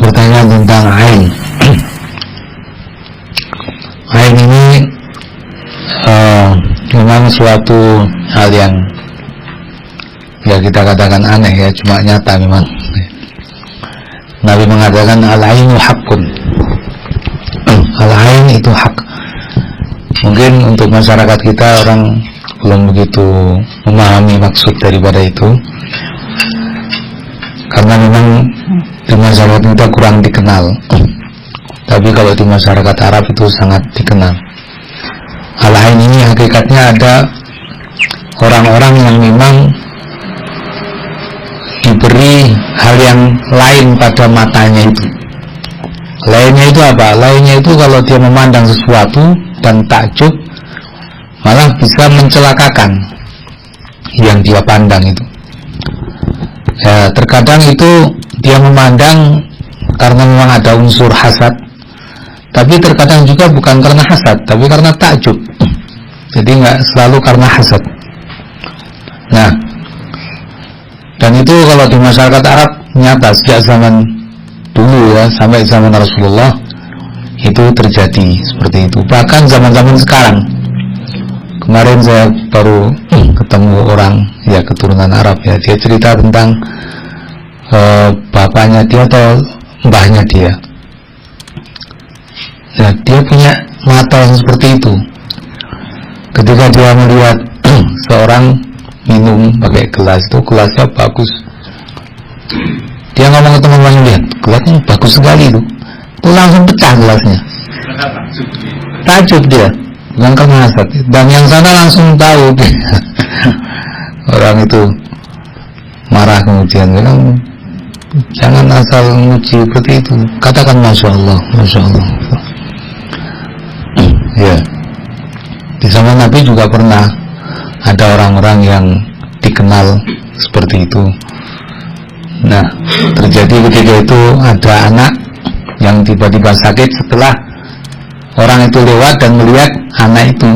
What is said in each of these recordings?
pertanyaan tentang ain. Ain ini memang suatu hal yang ya kita katakan aneh ya, cuma nyata memang. Nabi mengatakan al-ainu haqqun. Al-ain itu hak. Mungkin untuk masyarakat kita orang belum begitu memahami maksud daripada itu, karena memang di masyarakat kita kurang dikenal. Tapi kalau di masyarakat Arab itu sangat dikenal. Al-ain ini hakikatnya ada orang-orang yang memang diberi hal yang lain pada matanya itu. Lainnya itu apa? Lainnya itu kalau dia memandang sesuatu dan takjub, malah bisa mencelakakan yang dia pandang itu. Ya, terkadang itu dia memandang karena memang ada unsur hasad, tapi terkadang juga bukan karena hasad, tapi karena takjub. Jadi nggak selalu karena hasad. Nah, dan itu kalau di masyarakat Arab nyata sejak zaman dulu ya, sampai zaman Rasulullah itu terjadi seperti itu. Bahkan zaman-zaman sekarang, kemarin saya baru ketemu orang ya keturunan Arab ya, dia cerita tentang bapaknya dia atau mbahnya dia. Ya, dia punya mata yang seperti itu. Ketika dia melihat seorang minum pakai gelas, itu gelasnya bagus, dia ngomong ke teman-temannya, lihat gelasnya bagus sekali itu langsung pecah gelasnya. Takjub dia, bukan karena hasad. Dan yang sana langsung tahu orang itu marah, kemudian bilang jangan asal muji seperti itu, katakan Masya Allah, Masya Allah. Ya, di zaman Nabi juga pernah ada orang-orang yang dikenal seperti itu. Nah, terjadi ketika itu ada anak yang tiba-tiba sakit setelah orang itu lewat dan melihat anak itu.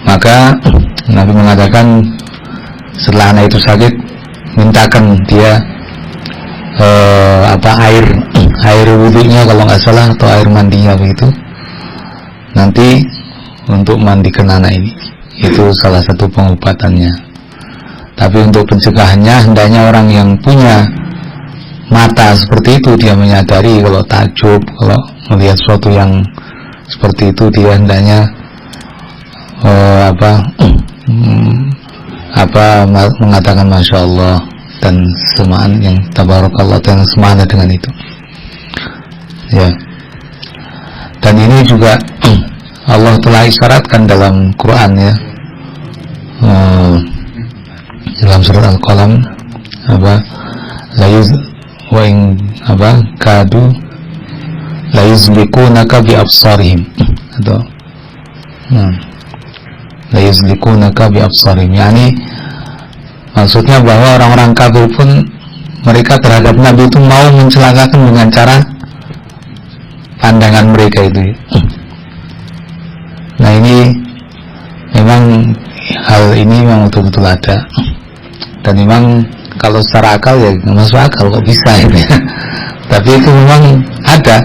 Maka Nabi mengatakan setelah anak itu sakit, mintakan dia air wudunya kalau nggak salah, atau air mandinya begitu, nanti untuk mandikan anak ini. Itu salah satu pengobatannya. Tapi untuk pencegahannya, hendaknya orang yang punya mata seperti itu, dia menyadari kalau takjub, kalau melihat sesuatu yang seperti itu, dia hendaknya mengatakan Masya Allah dan semaan yang tabarakallah, dan semana dengan itu. Ya. Dan ini juga Allah telah isyaratkan dalam Quran ya, dalam surat Al-Qalam, kadu la yuzlikunaka bi absarihim, atau la yuzlikunaka bi absarihim, yani maksudnya bahwa orang-orang kafir pun mereka terhadap Nabi itu mau mencelakakan dengan cara pandangan mereka itu. Nah, ini memang hal ini memang betul-betul ada, dan memang kalau secara akal ya nggak masuk akal kok bisa ini. Tapi itu memang ada.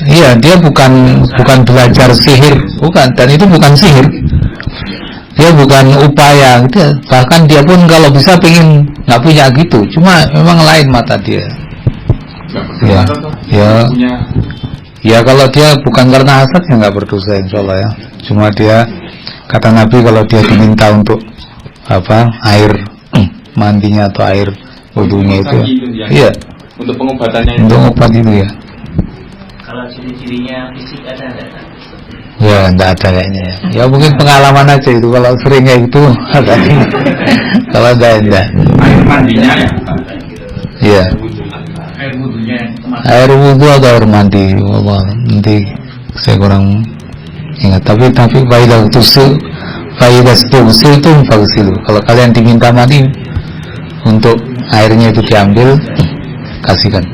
Iya, dia bukan belajar sihir, bukan, dan itu bukan sihir. Dia bukan upaya, bahkan dia pun kalau bisa pengen nggak punya gitu, cuma memang lain mata dia. Ya kalau dia bukan karena hasad ya nggak berdosa insyaallah ya. Cuma dia, kata Nabi, kalau dia diminta untuk air mandinya atau air wudunya itu ya, untuk pengobatannya, untuk obat itu ya. Kalau ciri-cirinya fisik ada enggak? Ya enggak ada kayaknya ya. Ya mungkin pengalaman aja itu, kalau sering kayak gitu ada. Kalau enggak. Air mandinya ya. Iya. Air wudunya. Air wudu atau air mandi, Allah, nanti saya kurang ingat. Tapi faidah itu fagsilu. Kalau kalian diminta mandi, untuk airnya itu diambil, kasihkan.